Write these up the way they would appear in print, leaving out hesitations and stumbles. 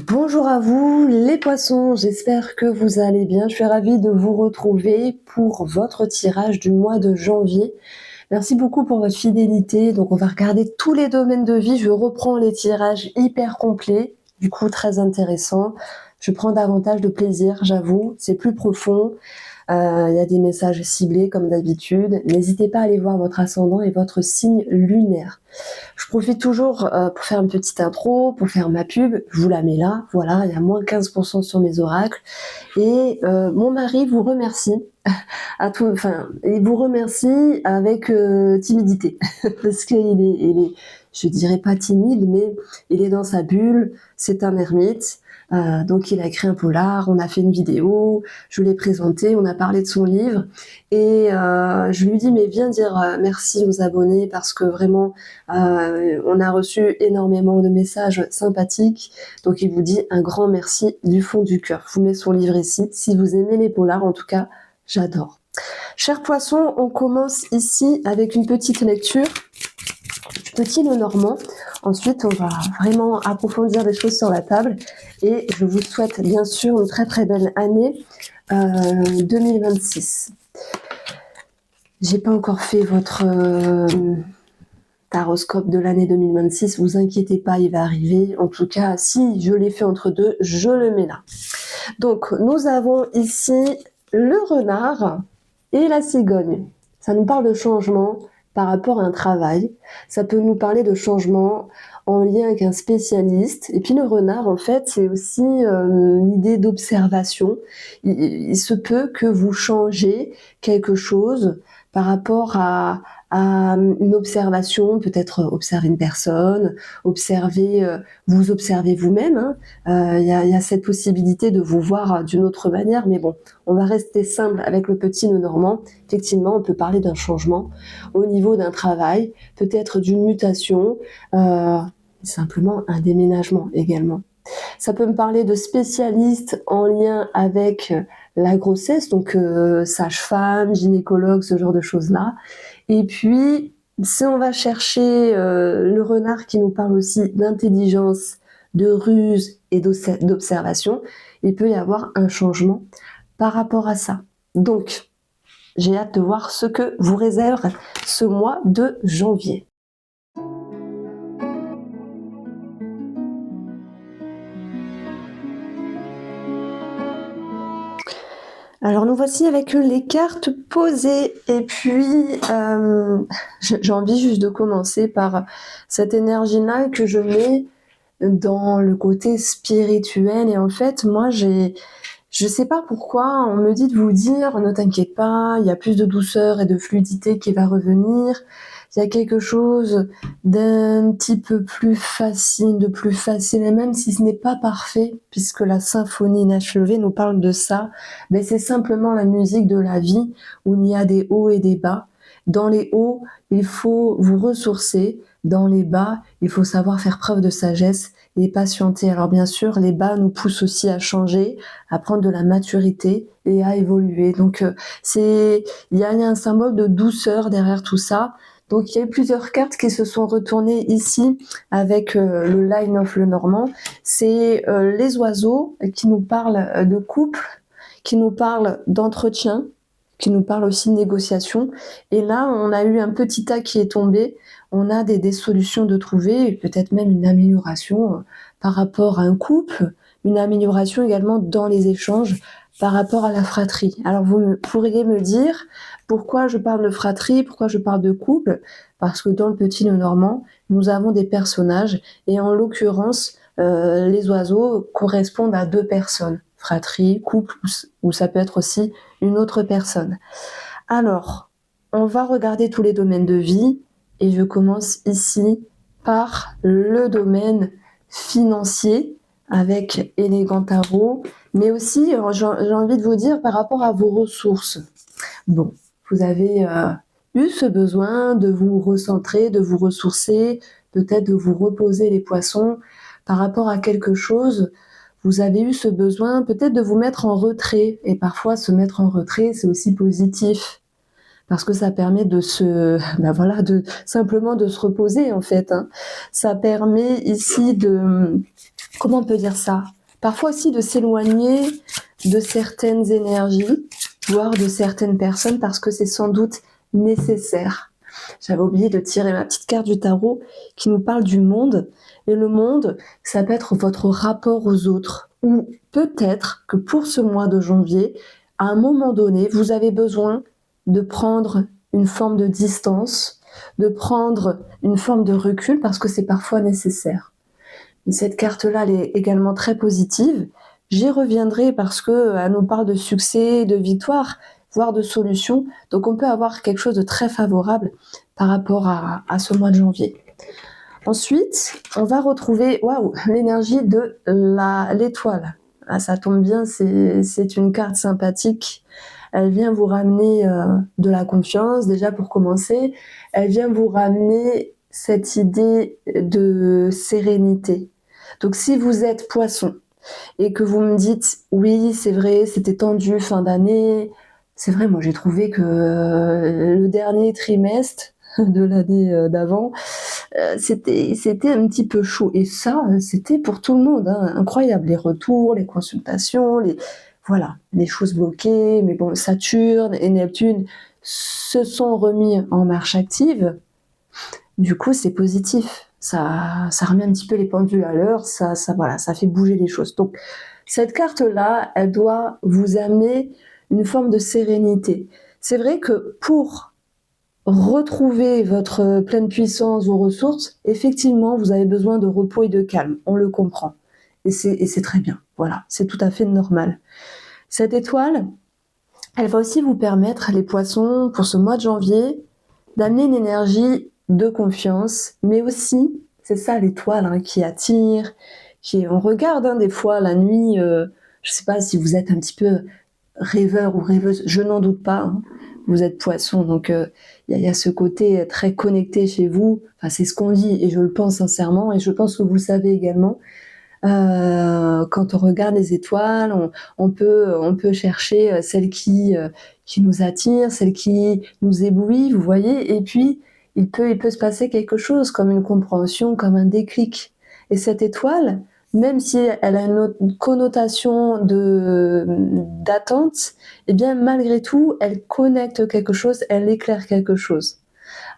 Bonjour à vous les poissons, j'espère que vous allez bien. Je suis ravie de vous retrouver pour votre tirage du mois de janvier. Merci beaucoup pour votre fidélité. Donc on va regarder tous les domaines de vie. Je reprends les tirages hyper complets, du coup très intéressant. Je prends davantage de plaisir, j'avoue, c'est plus profond. Il y a des messages ciblés comme d'habitude. N'hésitez pas à aller voir votre ascendant et votre signe lunaire. Je profite toujours pour faire une petite intro, pour faire ma pub. Je vous la mets là, voilà, il y a moins 15% sur mes oracles. Et mon mari vous remercie. Il vous remercie avec timidité. Parce qu'il est, je dirais pas timide, mais il est dans sa bulle, c'est un ermite. Donc il a écrit un polar, on a fait une vidéo, je l'ai présenté, on a parlé de son livre et je lui dis mais viens dire merci aux abonnés parce que vraiment on a reçu énormément de messages sympathiques, donc il vous dit un grand merci du fond du cœur. Je vous mets son livre ici, si vous aimez les polars, en tout cas j'adore. Chers poissons, on commence ici avec une petite lecture du petit Lenormand. Ensuite, on va vraiment approfondir les choses sur la table et je vous souhaite bien sûr une très très belle année 2026. J'ai pas encore fait votre taroscope de l'année 2026, vous inquiétez pas, il va arriver. En tout cas, si je l'ai fait entre deux, je le mets là. Donc, nous avons ici le renard et la cigogne. Ça nous parle de changement par rapport à un travail. Ça peut nous parler de changement en lien avec un spécialiste. Et puis le renard, en fait, c'est aussi l'idée d'observation. Il se peut que vous changez quelque chose par rapport à une observation, peut-être observer une personne, vous observez vous-même. Hein. Il y a cette possibilité de vous voir d'une autre manière, mais bon, on va rester simple avec le petit Lenormand. Effectivement, on peut parler d'un changement au niveau d'un travail, peut-être d'une mutation, simplement un déménagement également. Ça peut me parler de spécialistes en lien avec la grossesse, donc sage-femme, gynécologue, ce genre de choses-là. Et puis, si on va chercher le renard qui nous parle aussi d'intelligence, de ruse et d'observation, il peut y avoir un changement par rapport à ça. Donc, j'ai hâte de voir ce que vous réserve ce mois de janvier. Alors nous voici avec les cartes posées et puis j'ai envie juste de commencer par cette énergie-là que je mets dans le côté spirituel et en fait moi je sais pas pourquoi on me dit de vous dire ne t'inquiète pas, il y a plus de douceur et de fluidité qui va revenir. Il y a quelque chose d'un petit peu plus facile, de plus facile, et même si ce n'est pas parfait, puisque la symphonie inachevée nous parle de ça, mais c'est simplement la musique de la vie où il y a des hauts et des bas. Dans les hauts, il faut vous ressourcer. Dans les bas, il faut savoir faire preuve de sagesse et patienter. Alors bien sûr, les bas nous poussent aussi à changer, à prendre de la maturité et à évoluer. Donc il y a un symbole de douceur derrière tout ça. Donc il y a eu plusieurs cartes qui se sont retournées ici avec le Line of Lenormand. C'est les oiseaux qui nous parlent de couple, qui nous parlent d'entretien, qui nous parlent aussi de négociation. Et là, on a eu un petit tas qui est tombé. On a des solutions de trouver, peut-être même une amélioration par rapport à un couple, une amélioration également dans les échanges par rapport à la fratrie. Alors vous pourriez me dire pourquoi je parle de fratrie, pourquoi je parle de couple, parce que dans le petit Lenormand, nous avons des personnages et en l'occurrence, les oiseaux correspondent à deux personnes, fratrie, couple, ou ça peut être aussi une autre personne. Alors, on va regarder tous les domaines de vie et je commence ici par le domaine financier avec Élégant Tarot, mais aussi, j'ai envie de vous dire, par rapport à vos ressources. Bon, vous avez eu ce besoin de vous recentrer, de vous ressourcer, peut-être de vous reposer les poissons par rapport à quelque chose. Vous avez eu ce besoin peut-être de vous mettre en retrait. Et parfois, se mettre en retrait, c'est aussi positif. Parce que ça permet de simplement de se reposer, en fait. Hein. Ça permet ici comment on peut dire ça? Parfois aussi de s'éloigner de certaines énergies, voire de certaines personnes, parce que c'est sans doute nécessaire. J'avais oublié de tirer ma petite carte du tarot qui nous parle du monde. Et le monde, ça peut être votre rapport aux autres. Ou peut-être que pour ce mois de janvier, à un moment donné, vous avez besoin de prendre une forme de distance, de prendre une forme de recul, parce que c'est parfois nécessaire. Et cette carte-là, elle est également très positive. J'y reviendrai parce qu'elle nous parle de succès, de victoire, voire de solution. Donc on peut avoir quelque chose de très favorable par rapport à ce mois de janvier. Ensuite, on va retrouver l'énergie de l'étoile. Ah, ça tombe bien, c'est une carte sympathique. Elle vient vous ramener de la confiance, déjà pour commencer. Elle vient vous ramener cette idée de sérénité. Donc si vous êtes poisson et que vous me dites oui, c'est vrai, c'était tendu fin d'année, c'est vrai, moi j'ai trouvé que le dernier trimestre de l'année d'avant, c'était un petit peu chaud. Et ça, c'était pour tout le monde, hein, incroyable. Les retours, les consultations, les choses bloquées. Mais bon, Saturne et Neptune se sont remis en marche active. Du coup, c'est positif. Ça remet un petit peu les pendules à l'heure. Ça fait bouger les choses. Donc, cette carte-là, elle doit vous amener une forme de sérénité. C'est vrai que pour retrouver votre pleine puissance, vos ressources, effectivement, vous avez besoin de repos et de calme. On le comprend. Et c'est très bien. Voilà, c'est tout à fait normal. Cette étoile, elle va aussi vous permettre, les poissons, pour ce mois de janvier, d'amener une énergie de confiance, mais aussi, c'est ça l'étoile qui attire, on regarde des fois la nuit, je sais pas si vous êtes un petit peu rêveur ou rêveuse, je n'en doute pas, hein. Vous êtes poisson, donc il y a ce côté très connecté chez vous, enfin, c'est ce qu'on dit, et je le pense sincèrement, et je pense que vous le savez également. Quand on regarde les étoiles, on peut chercher celle qui nous attire, celle qui nous éblouit, vous voyez, et puis il peut se passer quelque chose, comme une compréhension, comme un déclic. Et cette étoile, même si elle a une connotation d'attente, eh bien malgré tout, elle connecte quelque chose, elle éclaire quelque chose.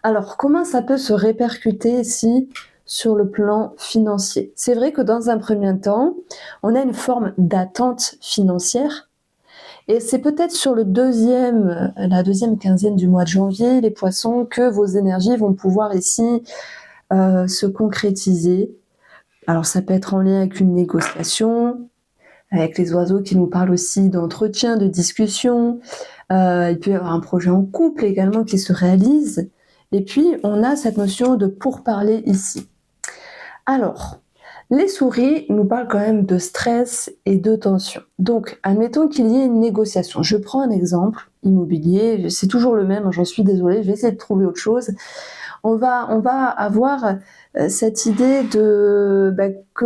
Alors, comment ça peut se répercuter ici sur le plan financier? C'est vrai que dans un premier temps, on a une forme d'attente financière, et c'est peut-être sur la deuxième quinzaine du mois de janvier, les poissons, que vos énergies vont pouvoir ici se concrétiser. Alors, ça peut être en lien avec une négociation, avec les oiseaux qui nous parlent aussi d'entretien, de discussion. Il peut y avoir un projet en couple également qui se réalise. Et puis, on a cette notion de pourparler ici. Alors, les souris nous parlent quand même de stress et de tension. Donc, admettons qu'il y ait une négociation. Je prends un exemple immobilier, c'est toujours le même, j'en suis désolée, je vais essayer de trouver autre chose. On va avoir cette idée que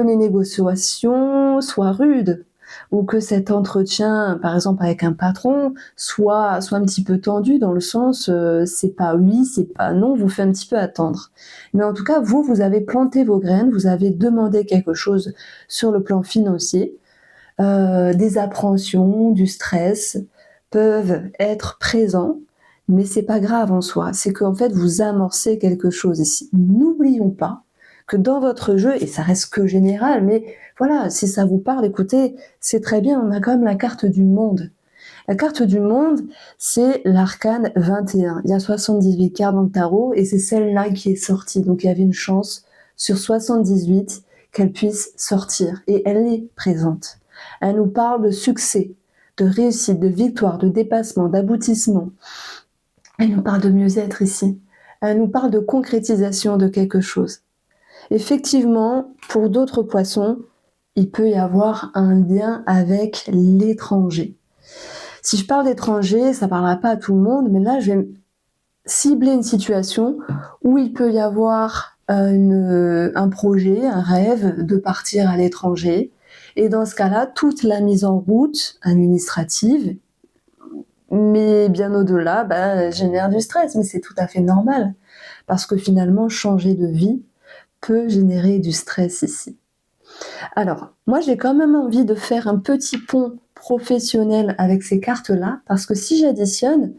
les négociations soient rudes, ou que cet entretien, par exemple avec un patron, soit un petit peu tendu dans le sens c'est pas oui, c'est pas non, vous fait un petit peu attendre. Mais en tout cas, vous avez planté vos graines, vous avez demandé quelque chose sur le plan financier. Des appréhensions, du stress peuvent être présents, mais c'est pas grave en soi. C'est qu'en fait, vous amorcez quelque chose ici. N'oublions pas que dans votre jeu, et ça reste que général, mais voilà, si ça vous parle, écoutez, c'est très bien, on a quand même la carte du monde. La carte du monde, c'est l'arcane 21. Il y a 78 cartes dans le tarot, et c'est celle-là qui est sortie. Donc il y avait une chance sur 78 qu'elle puisse sortir, et elle est présente. Elle nous parle de succès, de réussite, de victoire, de dépassement, d'aboutissement. Elle nous parle de mieux-être ici. Elle nous parle de concrétisation de quelque chose. Effectivement, pour d'autres poissons, il peut y avoir un lien avec l'étranger. Si je parle d'étranger, ça ne parlera pas à tout le monde, mais là, je vais cibler une situation où il peut y avoir un projet, un rêve de partir à l'étranger. Et dans ce cas-là, toute la mise en route administrative, mais bien au-delà, génère du stress. Mais c'est tout à fait normal, parce que finalement, changer de vie peut générer du stress ici. Alors, moi, j'ai quand même envie de faire un petit pont professionnel avec ces cartes-là, parce que si j'additionne,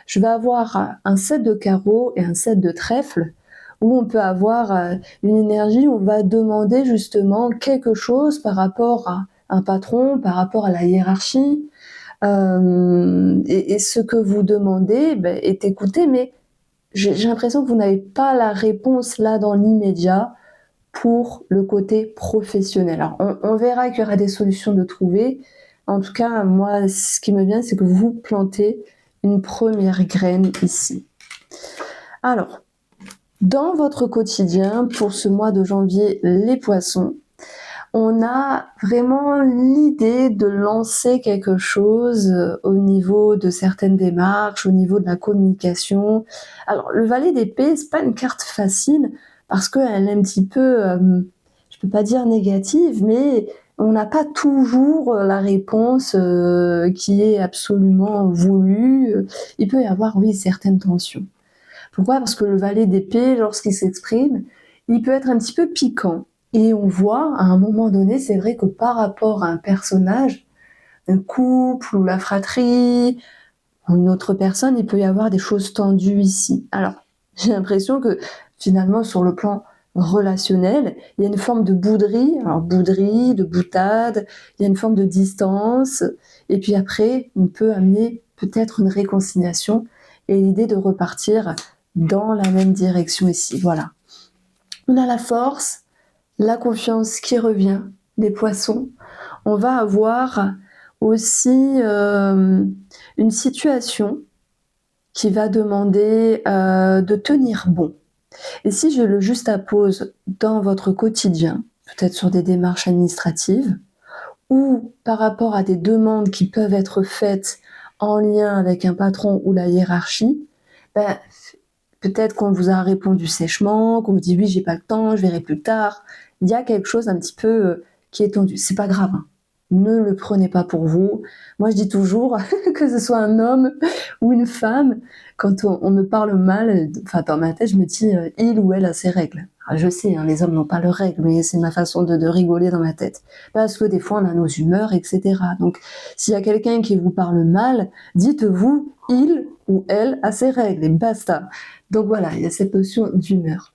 je vais avoir un set de carreaux et un set de trèfle, où on peut avoir une énergie où on va demander justement quelque chose par rapport à un patron, par rapport à la hiérarchie, et ce que vous demandez est écouté, mais j'ai l'impression que vous n'avez pas la réponse là dans l'immédiat pour le côté professionnel. Alors, on verra qu'il y aura des solutions de trouver. En tout cas, moi, ce qui me vient, c'est que vous plantez une première graine ici. Alors, dans votre quotidien, pour ce mois de janvier, les poissons, on a vraiment l'idée de lancer quelque chose au niveau de certaines démarches, au niveau de la communication. Alors, le valet d'épée, c'est pas une carte facile parce qu'elle est un petit peu, je peux pas dire négative, mais on n'a pas toujours la réponse qui est absolument voulue. Il peut y avoir, oui, certaines tensions. Pourquoi ? Parce que le valet d'épée, lorsqu'il s'exprime, il peut être un petit peu piquant. Et on voit, à un moment donné, c'est vrai que par rapport à un personnage, un couple ou la fratrie, ou une autre personne, il peut y avoir des choses tendues ici. Alors, j'ai l'impression que finalement, sur le plan relationnel, il y a une forme de bouderie, alors bouderie, de boutade, il y a une forme de distance, et puis après, on peut amener peut-être une réconciliation et l'idée de repartir dans la même direction ici. Voilà. On a la force, la confiance qui revient, les poissons. On va avoir aussi une situation qui va demander de tenir bon. Et si je le juxtapose dans votre quotidien, peut-être sur des démarches administratives, ou par rapport à des demandes qui peuvent être faites en lien avec un patron ou la hiérarchie, ben, peut-être qu'on vous a répondu sèchement, qu'on vous dit oui, j'ai pas le temps, je verrai plus tard. Il y a quelque chose un petit peu qui est tendu. C'est pas grave, hein. Ne le prenez pas pour vous. Moi, je dis toujours que ce soit un homme ou une femme, quand on me parle mal, enfin dans ma tête, je me dis il ou elle a ses règles. Alors, je sais, hein, les hommes n'ont pas leurs règles, mais c'est ma façon de rigoler dans ma tête. Parce que des fois, on a nos humeurs, etc. Donc, s'il y a quelqu'un qui vous parle mal, dites-vous il ou elle a ses règles et basta. Donc voilà, il y a cette notion d'humeur.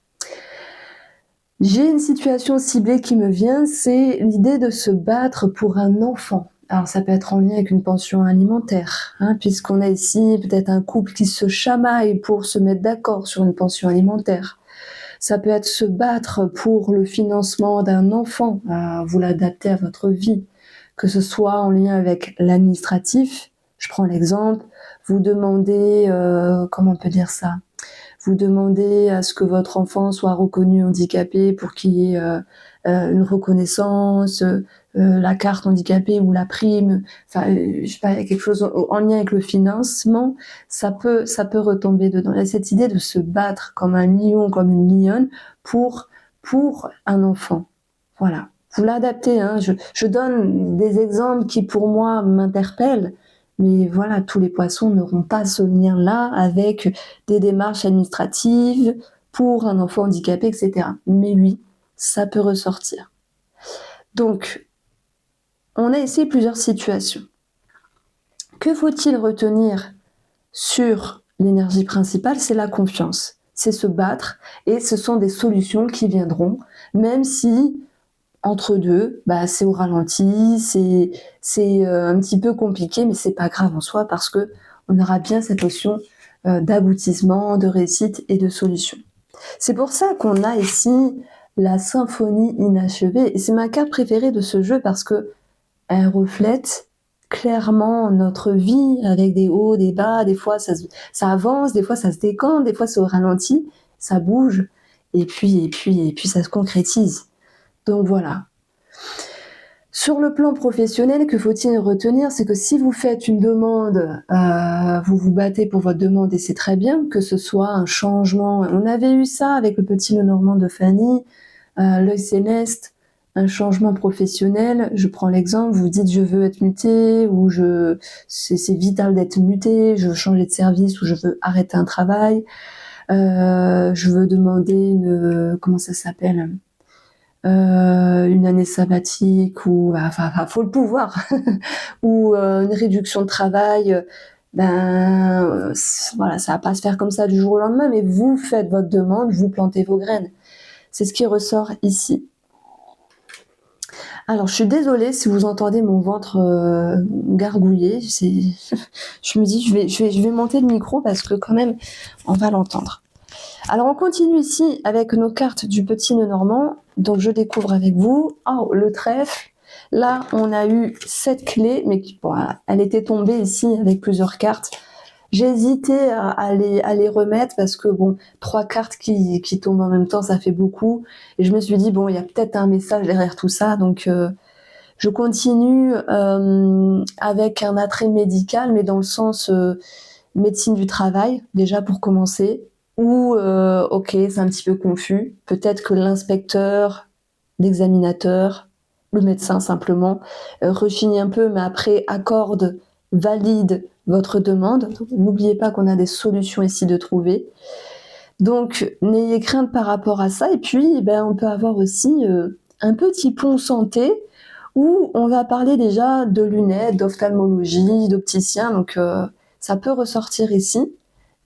J'ai une situation ciblée qui me vient, c'est l'idée de se battre pour un enfant. Alors ça peut être en lien avec une pension alimentaire, hein, puisqu'on a ici peut-être un couple qui se chamaille pour se mettre d'accord sur une pension alimentaire. Ça peut être se battre pour le financement d'un enfant, vous l'adaptez à votre vie, que ce soit en lien avec l'administratif. Je prends l'exemple, vous demandez, comment on peut dire ça ? Vous demandez à ce que votre enfant soit reconnu handicapé pour qu'il y ait une reconnaissance, la carte handicapée ou la prime, enfin, je sais pas, quelque chose en lien avec le financement, ça peut retomber dedans. Il y a cette idée de se battre comme un lion, comme une lionne pour un enfant. Voilà. Vous l'adaptez, hein. Je donne des exemples qui pour moi m'interpellent, mais voilà, tous les poissons n'auront pas ce lien-là avec des démarches administratives pour un enfant handicapé, etc. Mais oui, ça peut ressortir. Donc, on a essayé plusieurs situations. Que faut-il retenir sur l'énergie principale ? C'est la confiance, c'est se battre, et ce sont des solutions qui viendront, même si entre deux, c'est au ralenti, c'est un petit peu compliqué, mais c'est pas grave en soi parce que on aura bien cette notion d'aboutissement, de réussite et de solution. C'est pour ça qu'on a ici la symphonie inachevée, et c'est ma carte préférée de ce jeu parce que elle reflète clairement notre vie avec des hauts, des bas, des fois ça avance, des fois ça se décante, des fois c'est au ralenti, ça bouge, et puis ça se concrétise. Donc voilà. Sur le plan professionnel, que faut-il retenir ? C'est que si vous faites une demande, vous vous battez pour votre demande et c'est très bien, que ce soit un changement. On avait eu ça avec le petit Lenormand de Fanny, l'œil céleste, un changement professionnel. Je prends l'exemple, vous dites je veux être muté, ou c'est vital d'être muté, je veux changer de service, ou je veux arrêter un travail, je veux demander comment ça s'appelle ? une année sabbatique ou faut le pouvoir ou une réduction de travail, voilà, ça va pas se faire comme ça du jour au lendemain, mais vous faites votre demande, vous plantez vos graines. C'est ce qui ressort ici. Alors, je suis désolée si vous entendez mon ventre gargouiller. Je me dis, je vais monter le micro parce que quand même, on va l'entendre. Alors, on continue ici avec nos cartes du petit nœud normand. Donc, je découvre avec vous. Oh, le trèfle. Là, on a eu 7 clés, mais bon, elle était tombée ici avec plusieurs cartes. J'ai hésité à les remettre parce que bon, 3 cartes qui tombent en même temps, ça fait beaucoup. Et je me suis dit, bon, il y a peut-être un message derrière tout ça. Donc, je continue avec un attrait médical, mais dans le sens médecine du travail, déjà pour commencer. Ou, ok, c'est un petit peu confus. Peut-être que l'inspecteur, l'examinateur, le médecin simplement, rechigne un peu, mais après accorde, valide votre demande. N'oubliez pas qu'on a des solutions ici de trouver. Donc, n'ayez crainte par rapport à ça. Et puis, on peut avoir aussi un petit pont santé où on va parler déjà de lunettes, d'ophtalmologie, d'opticien. Donc, ça peut ressortir ici.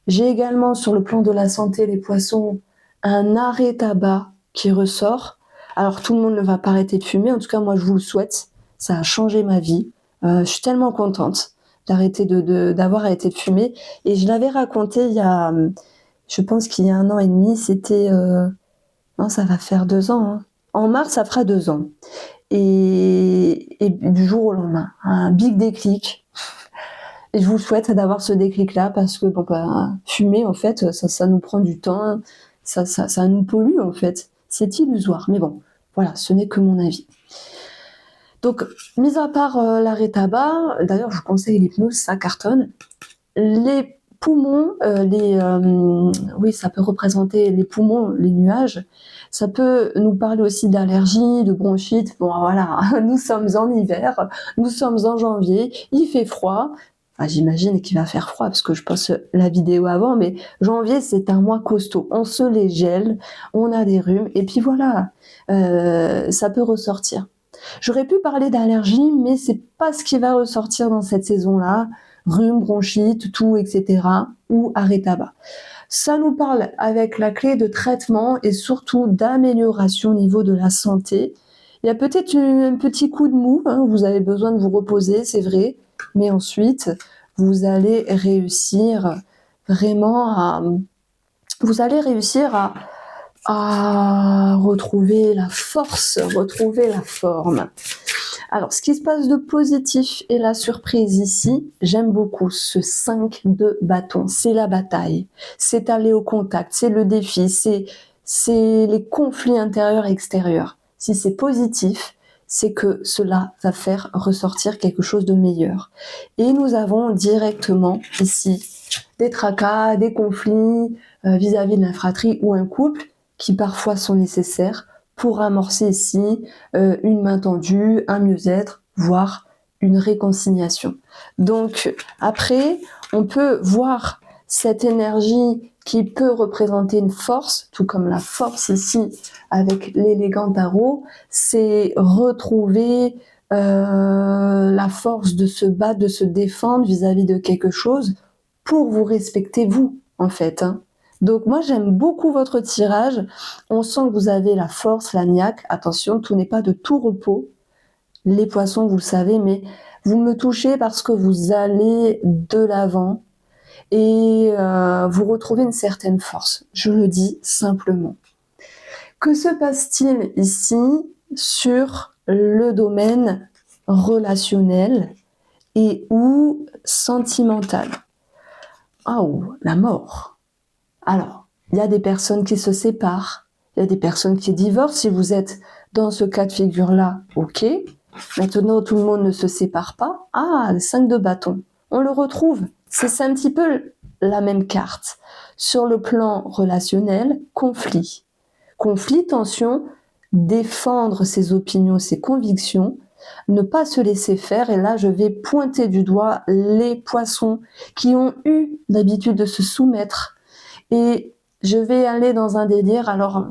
J'ai également sur le plan de la santé, les poissons, un arrêt tabac qui ressort. Alors, tout le monde ne va pas arrêter de fumer. En tout cas, moi, je vous le souhaite. Ça a changé ma vie. Je suis tellement contente d'avoir arrêté de fumer. Et je l'avais raconté je pense qu'il y a 1 an et demi. C'était... non, ça va faire 2 ans. Hein. En mars, ça fera 2 ans. Et du jour au lendemain, un big déclic. Et je vous souhaite d'avoir ce déclic-là parce que fumer, en fait, ça nous prend du temps, ça nous pollue, en fait. C'est illusoire. Mais bon, voilà, ce n'est que mon avis. Donc, mis à part l'arrêt tabac, d'ailleurs, je vous conseille l'hypnose, ça cartonne. Les poumons, oui, ça peut représenter les poumons, les nuages. Ça peut nous parler aussi d'allergie, de bronchite. Bon, voilà, nous sommes en hiver, nous sommes en janvier, il fait froid. Enfin, j'imagine qu'il va faire froid parce que je poste la vidéo avant, mais janvier, c'est un mois costaud. On se les gèle, on a des rhumes, et puis voilà, ça peut ressortir. J'aurais pu parler d'allergie, mais c'est pas ce qui va ressortir dans cette saison-là. Rhume, bronchite, toux, etc. ou arrêt tabac. Ça nous parle avec la clé de traitement et surtout d'amélioration au niveau de la santé. Il y a peut-être un petit coup de mou, hein, vous avez besoin de vous reposer, c'est vrai, mais ensuite, vous allez réussir vraiment à retrouver la force, retrouver la forme. Alors, ce qui se passe de positif et la surprise ici, j'aime beaucoup ce 5 de bâton. C'est la bataille, c'est aller au contact, c'est le défi, c'est les conflits intérieurs et extérieurs. Si c'est positif, c'est que cela va faire ressortir quelque chose de meilleur. Et nous avons directement ici des tracas, des conflits vis-à-vis de la fratrie ou un couple qui parfois sont nécessaires pour amorcer ici une main tendue, un mieux-être, voire une réconciliation. Donc après, on peut voir cette énergie qui peut représenter une force, tout comme la force ici avec l'élégant tarot, c'est retrouver la force de se battre, de se défendre vis-à-vis de quelque chose pour vous respecter vous, en fait. Hein. Donc moi j'aime beaucoup votre tirage, on sent que vous avez la force, la niaque, attention, tout n'est pas de tout repos, les poissons vous le savez, mais vous me touchez parce que vous allez de l'avant et vous retrouvez une certaine force, je le dis simplement. Que se passe-t-il ici sur le domaine relationnel et ou sentimental? Oh, la mort. Alors, il y a des personnes qui se séparent, il y a des personnes qui divorcent. Si vous êtes dans ce cas de figure-là, ok. Maintenant, tout le monde ne se sépare pas. Ah, le 5 de bâton. On le retrouve. C'est un petit peu la même carte. Sur le plan relationnel, conflit. Conflit, tension, défendre ses opinions, ses convictions, ne pas se laisser faire. Et là, je vais pointer du doigt les poissons qui ont eu l'habitude de se soumettre. Et je vais aller dans un délire. Alors,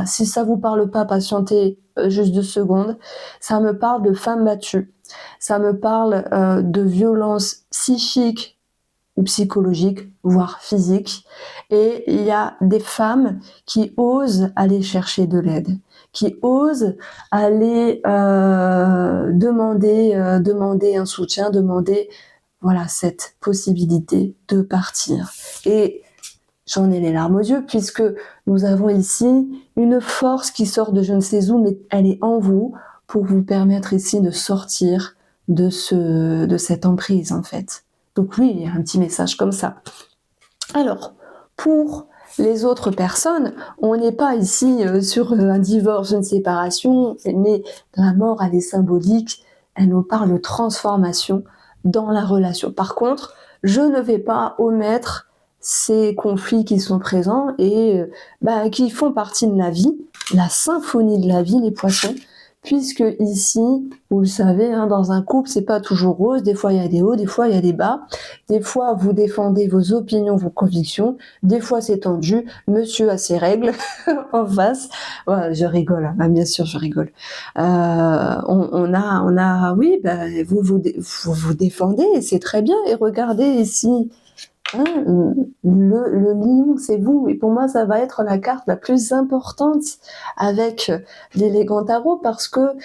si ça vous parle pas, patientez juste 2 secondes. Ça me parle de femmes battues. Ça me parle de violences psychiques ou psychologiques, voire physiques. Et il y a des femmes qui osent aller chercher de l'aide, qui osent aller demander un soutien, demander voilà cette possibilité de partir. Et j'en ai les larmes aux yeux puisque nous avons ici une force qui sort de je ne sais où, mais elle est en vous pour vous permettre ici de sortir de cette emprise en fait. Donc oui, il y a un petit message comme ça. Alors, pour les autres personnes, on n'est pas ici sur un divorce, une séparation, mais la mort, elle est symbolique, elle nous parle de transformation dans la relation. Par contre, je ne vais pas omettre ces conflits qui sont présents et qui font partie de la vie, la symphonie de la vie, les poissons, puisque ici, vous le savez, hein, dans un couple, c'est pas toujours rose, des fois il y a des hauts, des fois il y a des bas, des fois vous défendez vos opinions, vos convictions, des fois c'est tendu, monsieur a ses règles en face. Ouais, je rigole, hein, bien sûr je rigole. Oui, vous défendez, et c'est très bien, et regardez ici, hein, le lion, c'est vous. Et pour moi, ça va être la carte la plus importante avec l'élégant tarot parce que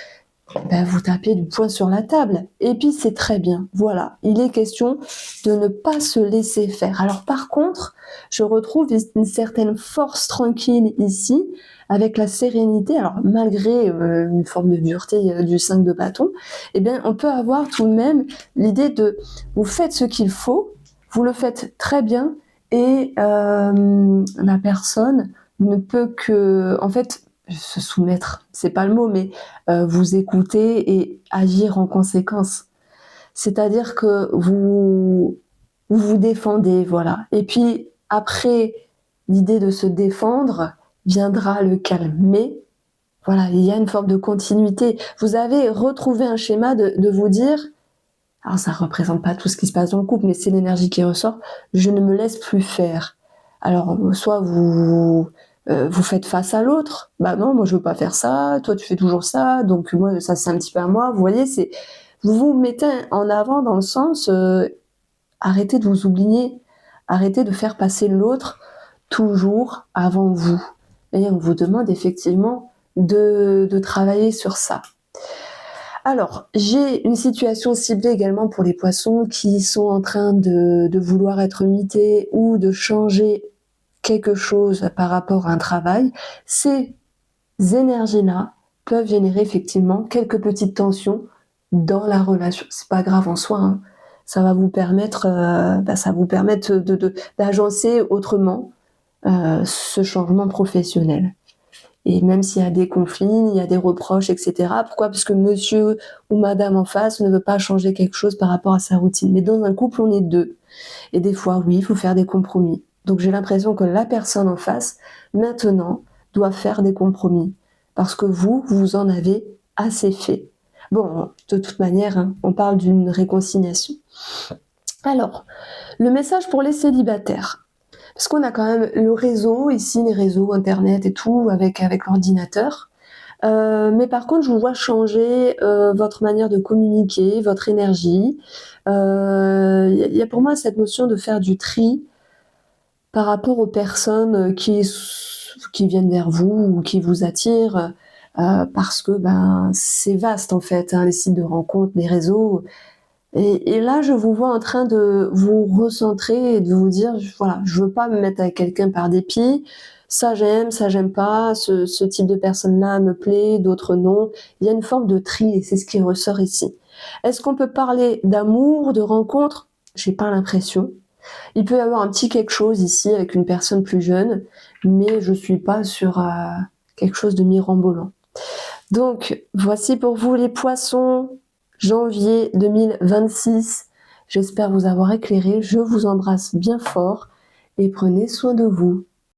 vous tapez du poing sur la table. Et puis, c'est très bien. Voilà. Il est question de ne pas se laisser faire. Alors, par contre, je retrouve une certaine force tranquille ici, avec la sérénité. Alors, malgré une forme de dureté du 5 de bâton, eh bien, on peut avoir tout de même l'idée de vous faites ce qu'il faut, vous le faites très bien et la personne ne peut que, en fait, se soumettre, c'est pas le mot, mais vous écouter et agir en conséquence. C'est-à-dire que vous défendez, voilà. Et puis après l'idée de se défendre, viendra le calme. Mais voilà, il y a une forme de continuité. Vous avez retrouvé un schéma de vous dire, alors ça représente pas tout ce qui se passe dans le couple, mais c'est l'énergie qui ressort, je ne me laisse plus faire. Alors, soit vous faites face à l'autre, bah non, moi je veux pas faire ça, toi tu fais toujours ça, donc moi ça c'est un petit peu à moi, vous voyez, vous vous mettez en avant dans le sens, arrêtez de vous oublier, arrêtez de faire passer l'autre toujours avant vous. Et on vous demande effectivement de travailler sur ça. Alors, j'ai une situation ciblée également pour les poissons qui sont en train de vouloir être mutés ou de changer quelque chose par rapport à un travail. Ces énergies-là peuvent générer effectivement quelques petites tensions dans la relation. C'est pas grave en soi, hein. Ça va vous permettre, d'agencer autrement ce changement professionnel. Et même s'il y a des conflits, il y a des reproches, etc. Pourquoi ? Parce que monsieur ou madame en face ne veut pas changer quelque chose par rapport à sa routine. Mais dans un couple, on est deux. Et des fois, oui, il faut faire des compromis. Donc j'ai l'impression que la personne en face, maintenant, doit faire des compromis. Parce que vous en avez assez fait. Bon, de toute manière, hein, on parle d'une réconciliation. Alors, le message pour les célibataires. Parce qu'on a quand même le réseau, ici, les réseaux, Internet et tout, avec l'ordinateur. Mais par contre, je vous vois changer votre manière de communiquer, votre énergie. Il y a pour moi cette notion de faire du tri par rapport aux personnes qui viennent vers vous ou qui vous attirent, parce que c'est vaste en fait, hein, les sites de rencontres, les réseaux. Et là, je vous vois en train de vous recentrer et de vous dire, voilà, je veux pas me mettre avec quelqu'un par dépit. Ça j'aime pas. Ce type de personne-là me plaît, d'autres non. Il y a une forme de tri et c'est ce qui ressort ici. Est-ce qu'on peut parler d'amour, de rencontre ? J'ai pas l'impression. Il peut y avoir un petit quelque chose ici avec une personne plus jeune, mais je suis pas sur quelque chose de mirambolant. Donc, voici pour vous les poissons. Janvier 2026. J'espère vous avoir éclairé. Je vous embrasse bien fort et prenez soin de vous.